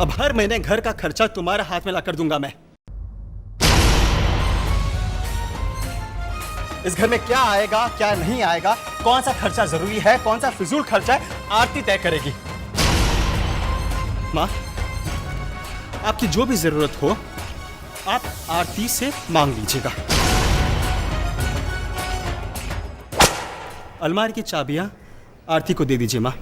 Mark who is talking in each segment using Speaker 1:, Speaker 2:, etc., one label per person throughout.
Speaker 1: अब हर महीने घर का खर्चा तुम्हारे हाथ में लाकर दूंगा मैं। इस घर में क्या आएगा क्या नहीं आएगा, कौन सा खर्चा जरूरी है कौन सा फिजूल खर्चा है, आरती तय करेगी। माँ, आपकी जो भी जरूरत हो आप आरती से मांग लीजिएगा। अलमारी की चाबियां आरती को दे दीजिए माँ।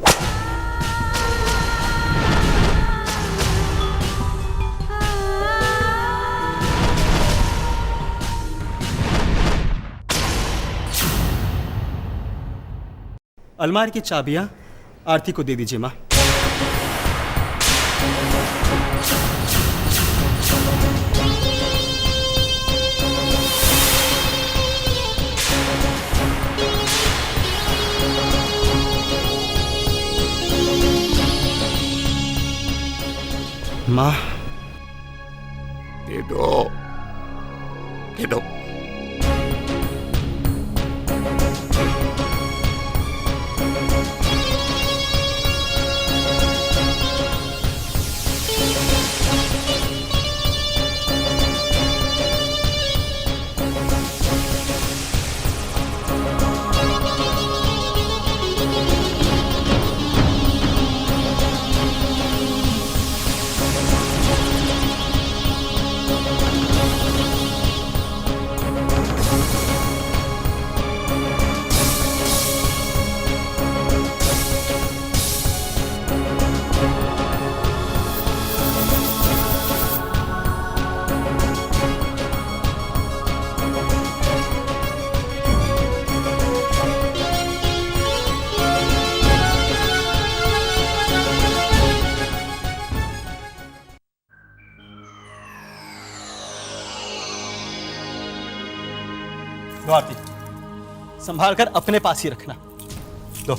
Speaker 1: अलमारी की चाबियां आरती को दे दीजिए माँ। माँ,
Speaker 2: दे दो, दे दो।
Speaker 1: दो आरती, संभाल कर अपने पास ही रखना। दो।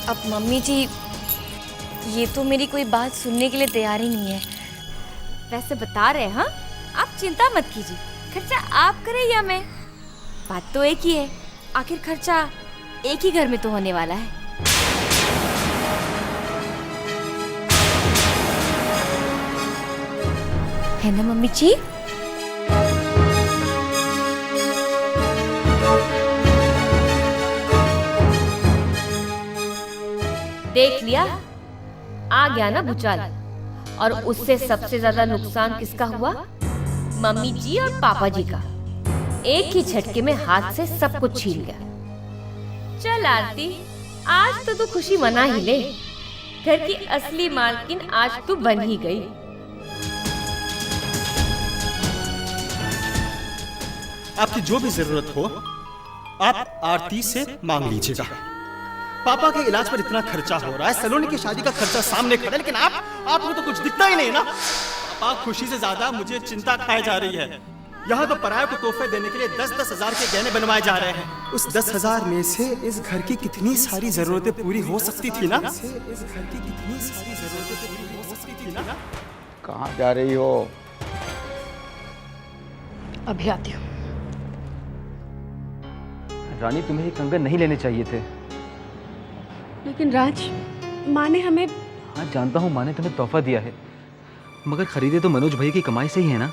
Speaker 3: अब मम्मी जी ये तो मेरी कोई बात सुनने के लिए तैयार ही नहीं है। वैसे बता रहे हैं, हाँ, आप चिंता मत कीजिए, खर्चा आप करें या मैं, बात तो एक ही है, आखिर खर्चा एक ही घर में तो होने वाला है ना मम्मी जी? देख लिया, आ गया ना भूचाल, और उससे सबसे ज्यादा नुकसान किसका हुआ? मम्मी जी और पापा जी का। एक ही झटके में हाथ से सब कुछ छीन गया। चल आरती, आज तो तू खुशी मना ही ले, घर की असली मालकिन आज तू बन ही गई।
Speaker 1: आपकी जो भी जरूरत हो आप आरती से मांग लीजिएगा। पापा के इलाज पर इतना खर्चा हो रहा है, सलोनी की शादी का खर्चा सामने खड़ा है, लेकिन आपको तो कुछ दिखता ही नहीं ना। पापा खुशी से ज्यादा मुझे चिंता खाए जा रही है। यहाँ तो पराये को तोहफे देने के लिए 10-10 हजार के गहने बनवाए जा रहे हैं। उस 10,000 में से इस घर की कितनी सारी जरूरतें पूरी हो सकती थी ना। इस घर की कितनी सारी जरूरतें पूरी हो सकती थी ना।
Speaker 2: कहाँ जा रही हो?
Speaker 4: अभी आती हूँ।
Speaker 5: रानी, तुम्हें ये कंगन नहीं लेने चाहिए थे।
Speaker 4: लेकिन राज, माँ ने हमें...
Speaker 5: हाँ जानता हूँ, माँ ने तुम्हें तोहफा दिया है, मगर खरीदे तो मनोज भाई की कमाई से ही है ना।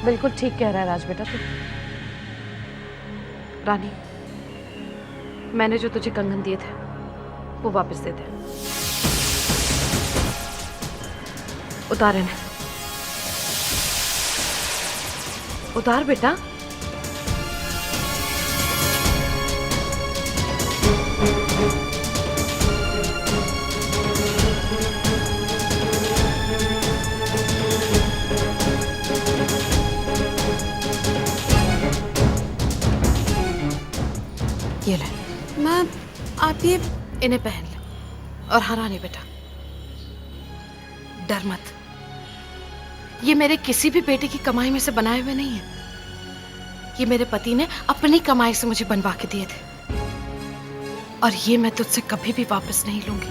Speaker 4: बिल्कुल ठीक कह रहा है राज बेटा तू। रानी, मैंने जो तुझे कंगन दिए थे वो वापस दे दे। उतार इन्हें, उतार बेटा। ये ले माँ, आप ये इन्हें पहन लो। और हाँ रानी बेटा, डर मत, ये मेरे किसी भी बेटे की कमाई में से बनाए हुए नहीं है। ये मेरे पति ने अपनी कमाई से मुझे बनवा के दिए थे, और ये मैं तुझसे कभी भी वापस नहीं लूंगी।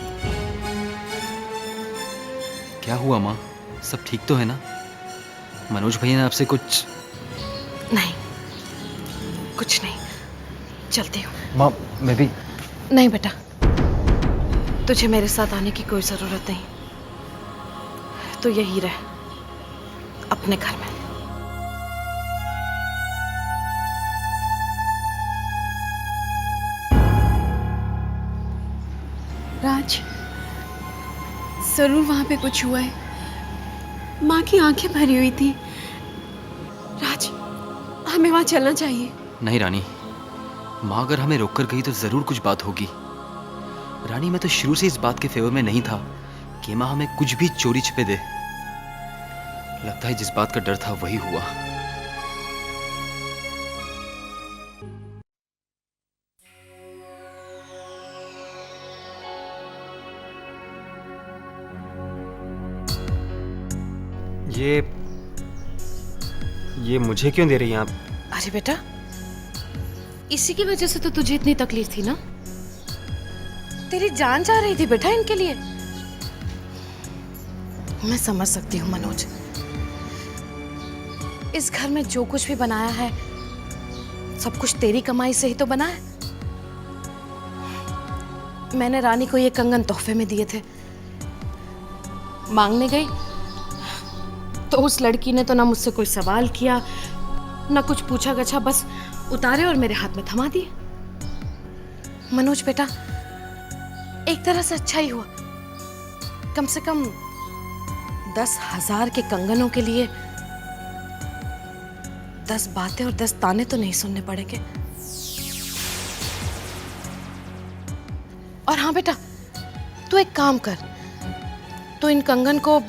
Speaker 5: क्या हुआ माँ, सब ठीक तो है ना? मनोज भैया ने आपसे कुछ?
Speaker 4: नहीं, कुछ नहीं, चलती हूँ।
Speaker 5: माँ मैं भी।
Speaker 4: नहीं बेटा, तुझे मेरे साथ आने की कोई जरूरत नहीं। तो यही रह, अपने घर में।
Speaker 6: राज, जरूर वहां पे कुछ हुआ है। माँ की आंखें भरी हुई थी। राज, हमें वहां चलना चाहिए।
Speaker 5: नहीं रानी, माँ अगर हमें रोक कर गई तो जरूर कुछ बात होगी। रानी, मैं तो शुरू से इस बात के फेवर में नहीं था कि माँ हमें कुछ भी चोरी छिपे दे। लगता है जिस बात का डर था वही हुआ।
Speaker 7: ये मुझे क्यों दे रही हैं आप?
Speaker 4: अरे बेटा, इसी की वजह से तो तुझे इतनी तकलीफ थी ना। तेरी जान जा रही थी बेटा इनके लिए। मैं समझ सकती हूँ मनोज, इस घर में जो कुछ भी बनाया है सब कुछ तेरी कमाई से ही तो बना है। मैंने रानी को ये कंगन तोहफे में दिए थे। मांगने गई तो उस लड़की ने तो ना मुझसे कोई सवाल किया, ना कुछ पूछा गछा, बस उतारे और मेरे हाथ में थमा दिए। मनोज बेटा, एक तरह से अच्छा ही हुआ। कम से कम 10,000 के कंगनों के लिए 10 बातें और 10 ताने तो नहीं सुनने पड़ेंगे। और हाँ बेटा, तू एक काम कर, तू इन कंगन को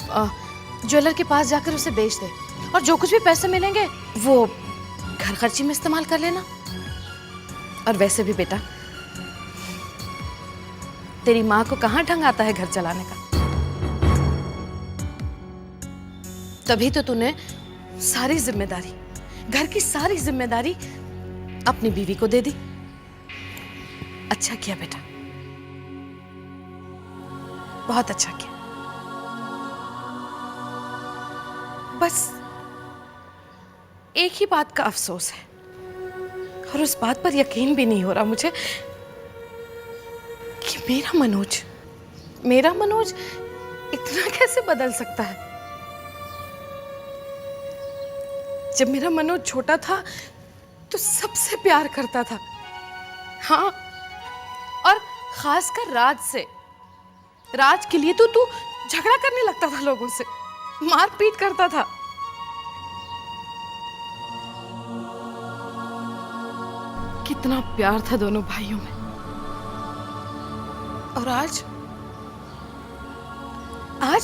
Speaker 4: ज्वेलर के पास जाकर उसे बेच दे, और जो कुछ भी पैसे मिलेंगे वो घर खर्ची में इस्तेमाल कर लेना। और वैसे भी बेटा, तेरी माँ को कहाँ ढंग आता है घर चलाने का। तभी तो तूने सारी जिम्मेदारी, घर की सारी जिम्मेदारी अपनी बीवी को दे दी। अच्छा किया बेटा, बहुत अच्छा किया। बस एक ही बात का अफसोस है, और उस बात पर यकीन भी नहीं हो रहा मुझे कि मेरा मनोज इतना कैसे बदल सकता है। जब मेरा मनोज छोटा था तो सबसे प्यार करता था, हाँ, और खासकर राज से। राज के लिए तो तू झगड़ा करने लगता था, लोगों से मार पीट करता था। कितना प्यार था दोनों भाइयों में। और आज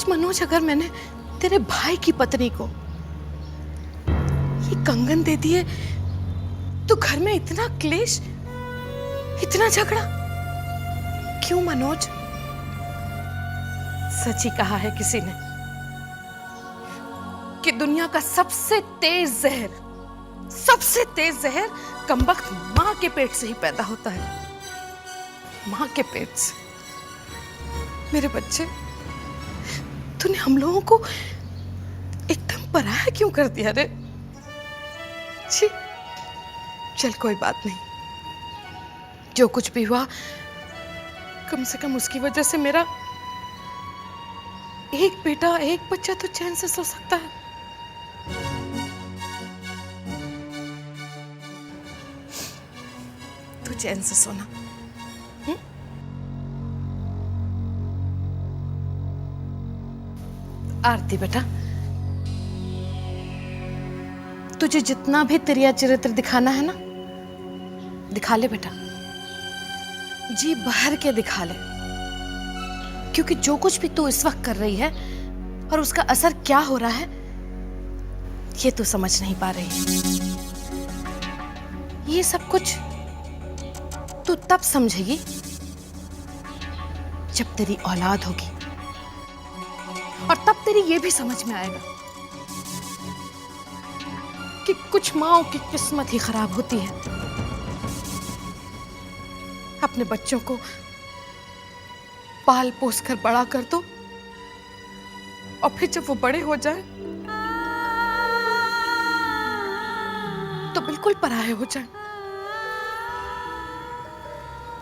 Speaker 4: मनोज, अगर मैंने तेरे भाई की पत्नी को ये कंगन दे दिए तो घर में इतना क्लेश, इतना झगड़ा क्यों मनोज? सच ही कहा है किसी ने कि दुनिया का सबसे तेज जहर कमबख्त मां के पेट से ही पैदा होता है। मां के पेट से। मेरे बच्चे, तूने हम लोगों को एकदम पराया क्यों कर दिया रे? छी, चल कोई बात नहीं, जो कुछ भी हुआ कम से कम उसकी वजह से मेरा एक बेटा, एक बच्चा तो चैन से सो सकता है। तू चैन से सोना। आरती बेटा, तुझे जितना भी तेरा चरित्र दिखाना है ना, दिखा ले बेटा, जी भर के दिखा ले। क्योंकि जो कुछ भी तू इस वक्त कर रही है और उसका असर क्या हो रहा है, ये तू समझ नहीं पा रही है। ये सब कुछ तू तब समझेगी जब तेरी औलाद होगी, और तब तेरी ये भी समझ में आएगा कि कुछ माँओं की किस्मत ही खराब होती है। अपने बच्चों को पाल पोस कर बड़ा कर दो और फिर जब वो बड़े हो जाए तो बिल्कुल पराये हो जाए।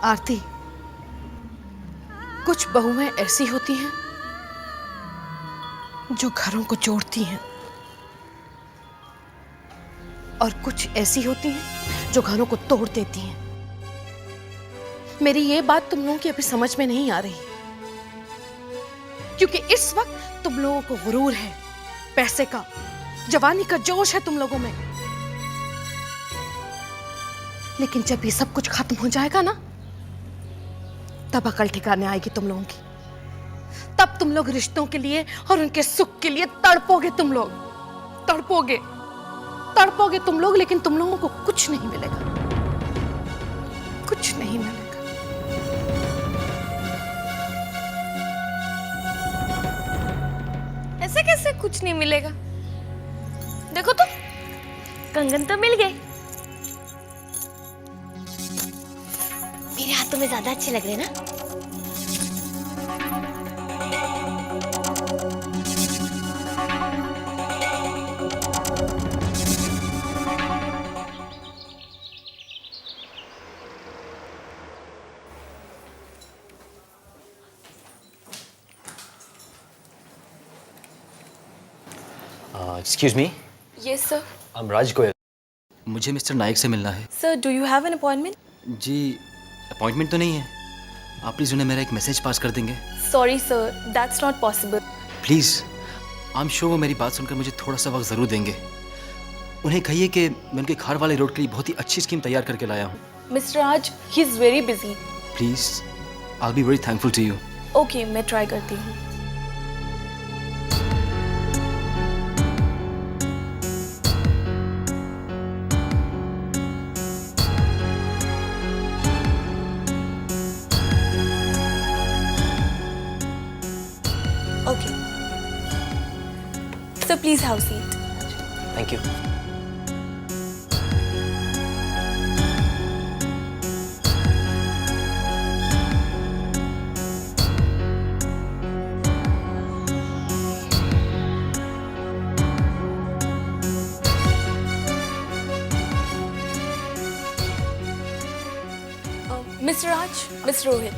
Speaker 4: आरती, कुछ बहुएं ऐसी होती हैं जो घरों को जोड़ती हैं और कुछ ऐसी होती हैं जो घरों को तोड़ देती हैं। मेरी ये बात तुम लोगों की अभी समझ में नहीं आ रही, क्योंकि इस वक्त तुम लोगों को गुरूर है, पैसे का, जवानी का जोश है तुम लोगों में। लेकिन जब ये सब कुछ खत्म हो जाएगा ना, तब अकल ठिकाने आएगी तुम लोगों की। तब तुम लोग रिश्तों के लिए और उनके सुख के लिए तड़पोगे। तुम लोग तड़पोगे तड़पोगे तुम लोग, लेकिन तुम लोगों को कुछ नहीं मिलेगा, कुछ नहीं मिलेगा।
Speaker 3: ऐसे कैसे कुछ नहीं मिलेगा? देखो तो, कंगन तो मिल गए। मेरे हाथों में ज्यादा अच्छे लग रहे हैं ना?
Speaker 5: Excuse me,
Speaker 6: Yes, sir.
Speaker 5: I am Raj Goyal. मुझे मिस्टर नायक से मिलना है।
Speaker 6: Sir, do you have an appointment?
Speaker 5: जी, अपॉइंटमेंट तो नहीं है। आप प्लीज़ उन्हें मेरा एक मैसेज पास कर देंगे?
Speaker 6: Sorry, sir. That's not possible.
Speaker 5: Please, I am sure वो मेरी बात सुनकर मुझे थोड़ा सा वक्त ज़रूर देंगे। उन्हें कहिए कि मैं उनके खार वाले रोड के लिए बहुत ही अच्छी स्कीम तैयार करके लाया हूँ।
Speaker 6: Mr. Raj, he's very busy.
Speaker 5: Please, I will be very thankful to you.
Speaker 6: Okay, मैं ट्राई करती हूँ। Okay. So please have a seat.
Speaker 5: Thank you.
Speaker 6: Mr. Raj, Mr. Rohit.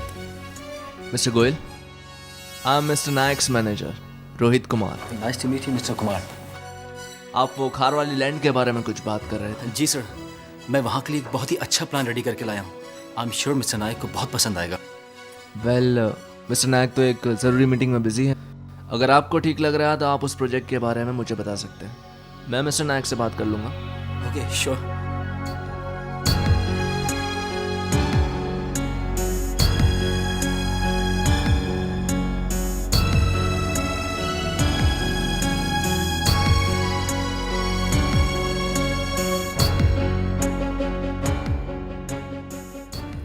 Speaker 8: Mr. Goyal, I'm Mr. Nayak's manager, Rohit Kumar.
Speaker 5: Nice to meet you mister Kumar.
Speaker 8: आप वो खार वाली land के बारे में कुछ बात कर रहे थे।
Speaker 5: जी सर, मैं वहाँ के लिए एक बहुत ही अच्छा प्लान रेडी करके लाया हूँ। आई एम श्योर मिस्टर नायक को बहुत पसंद आएगा।
Speaker 8: वेल, मिस्टर नायक तो एक ज़रूरी मीटिंग में बिजी है। अगर आपको ठीक लग रहा है तो आप उस प्रोजेक्ट के बारे में मुझे बता सकते हैं। मैं मिस्टर नायक से बात कर लूँगा।
Speaker 5: Okay, sure.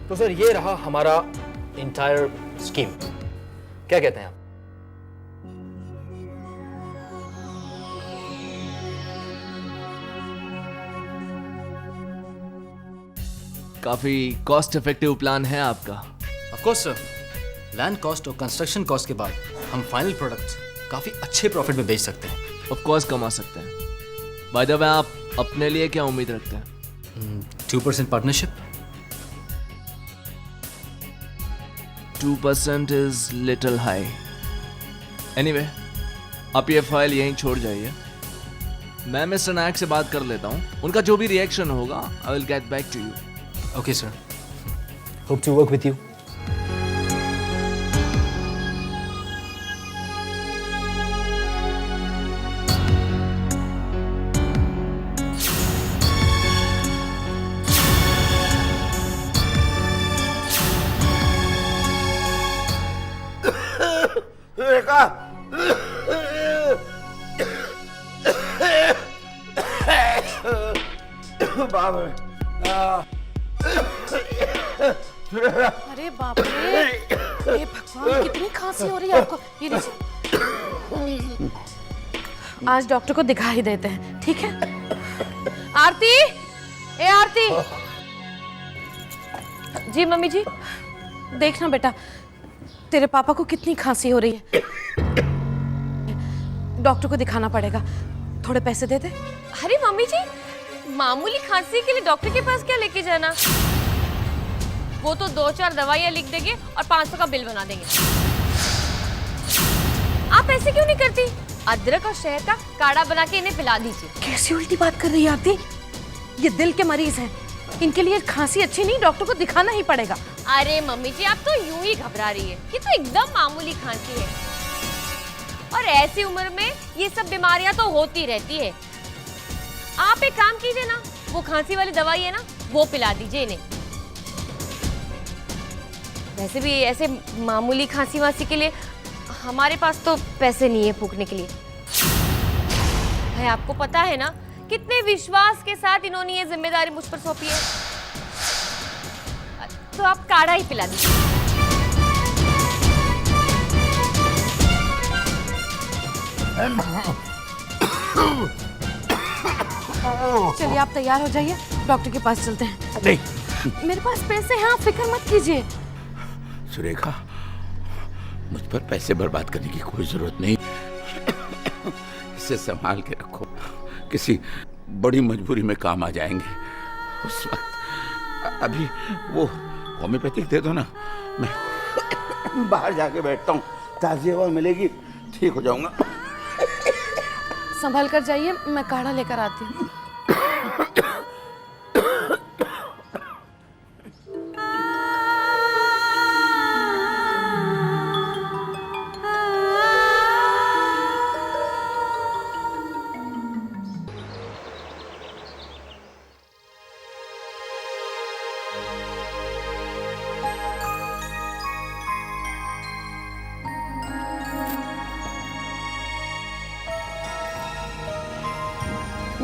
Speaker 9: तो सर ये रहा हमारा इंटायर स्कीम। क्या कहते हैं आप?
Speaker 8: काफ़ी कॉस्ट इफेक्टिव प्लान है आपका।
Speaker 5: Of course sir, land cost और कंस्ट्रक्शन कॉस्ट के बाद हम फाइनल प्रोडक्ट काफ़ी अच्छे प्रॉफिट में बेच सकते हैं।
Speaker 8: ऑफ कोर्स कमा सकते हैं। बाय द वे, आप अपने लिए क्या उम्मीद रखते हैं?
Speaker 5: 2% partnership.
Speaker 8: 2% is little high. Anyway, आप ये फाइल यहीं छोड़ जाइए। मैं मिस्टर नायक से बात कर लेता हूँ। उनका जो भी रिएक्शन होगा, I will get back to you.
Speaker 5: Okay sir.
Speaker 9: Hope to work with you.
Speaker 4: अरे बाप रे, हे भगवान, कितनी खांसी हो रही है आपको। ये लीजिए, आज डॉक्टर को दिखा ही देते हैं, ठीक है? आरती, ए आरती।
Speaker 3: जी मम्मी जी।
Speaker 4: देखना बेटा, तेरे पापा को कितनी खांसी हो रही है। डॉक्टर को दिखाना पड़ेगा, थोड़े पैसे दे दे।
Speaker 3: अरे मम्मी जी, मामूली खांसी के लिए डॉक्टर के पास क्या लेके जाना? वो तो 2-4 दवाइयाँ लिख देंगे और 500 का बिल बना देंगे। आप ऐसे क्यों नहीं करती? अदरक और शहद का काढ़ा बना के इन्हें पिला दीजिए।
Speaker 4: कैसी उल्टी बात कर रही है आरती? ये दिल के मरीज हैं, इनके लिए खांसी अच्छी नहीं, डॉक्टर को दिखाना ही पड़ेगा।
Speaker 3: अरे मम्मी जी, आप तो यूं ही घबरा रही है। ये तो एकदम मामूली खांसी है और ऐसी उम्र में ये सब बीमारियां तो होती रहती है। आप एक काम कीजिए ना, वो खांसी वाली दवाई है ना, वो पिला दीजिए इन्हें। वैसे भी ऐसे मामूली खांसी वासी के लिए हमारे पास तो पैसे नहीं है फूकने के लिए। है, आपको पता है ना कितने विश्वास के साथ इन्होंने ये जिम्मेदारी मुझ पर सौंपी है। तो आप काढ़ा ही पिला दीजिए।
Speaker 4: चलिए आप तैयार हो जाइए, डॉक्टर के पास चलते हैं।
Speaker 2: नहीं
Speaker 4: मेरे पास पैसे हैं, आप फिक्र मत कीजिए।
Speaker 2: सुरेखा, मुझ पर पैसे बर्बाद करने की कोई जरूरत नहीं। इसे संभाल के रखो, किसी बड़ी मजबूरी में काम आ जाएंगे उस वक्त। अभी वो होम्योपैथिक दे दो ना, मैं बाहर जाके बैठता हूँ, ताज़ी हवा मिलेगी, ठीक हो जाऊंगा।
Speaker 4: संभल कर जाइए, मैं काढ़ा लेकर आती हूँ।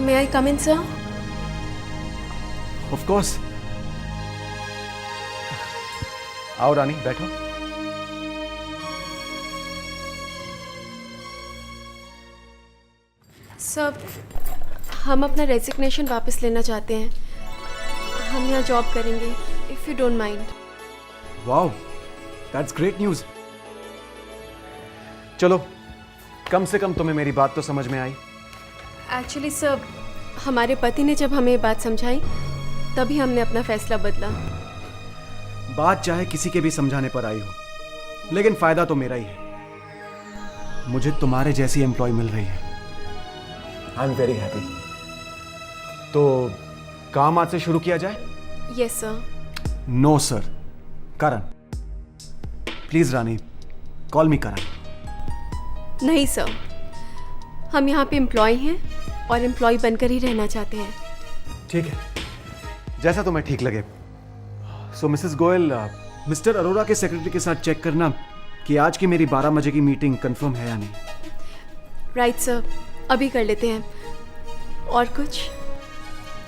Speaker 6: May I come in, sir?
Speaker 10: Of course. आओ रानी, बैठो।
Speaker 6: सर, हम अपना रेजिग्नेशन वापस लेना चाहते हैं। हम यहाँ जॉब करेंगे, if you don't mind.
Speaker 10: Wow, that's great news. चलो, कम से कम तुम्हें मेरी बात तो समझ में आई।
Speaker 6: एक्चुअली सर, हमारे पति ने जब हमें ये बात समझाई तभी हमने अपना फैसला बदला।
Speaker 10: बात चाहे किसी के भी समझाने पर आई हो, लेकिन फायदा तो मेरा ही है। मुझे तुम्हारे जैसी एम्प्लॉय मिल रही है। I am very happy. तो काम आज से शुरू किया जाए?
Speaker 6: Yes sir.
Speaker 10: No sir, Karan. Please Rani, call me Karan.
Speaker 6: नहीं सर, हम यहाँ पे एम्प्लॉय हैं और एम्प्लॉय बनकर ही रहना चाहते हैं।
Speaker 10: ठीक है, जैसा तुम्हें ठीक लगे। सो मिसेस गोयल, मिस्टर अरोरा के सेक्रेटरी के साथ चेक करना कि आज की मेरी 12 बजे की मीटिंग कंफर्म है या नहीं।
Speaker 6: राइट सर, अभी कर लेते हैं। और कुछ?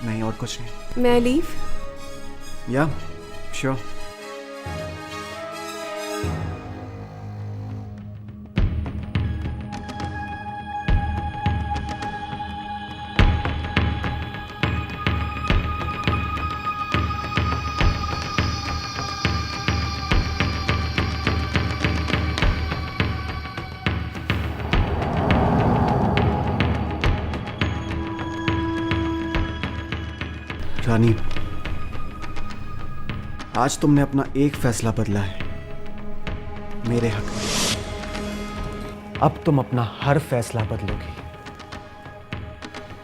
Speaker 10: नहीं, और कुछ नहीं।
Speaker 6: मैं लीव?
Speaker 10: या श्योर। रानी, आज तुमने अपना एक फैसला बदला है मेरे हक में। अब तुम अपना हर फैसला बदलोगी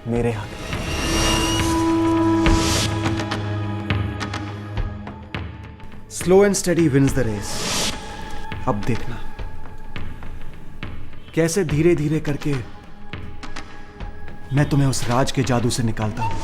Speaker 10: मेरे हक में। Slow and steady wins the race. अब देखना कैसे धीरे धीरे करके मैं तुम्हें उस राज के जादू से निकालता हूं।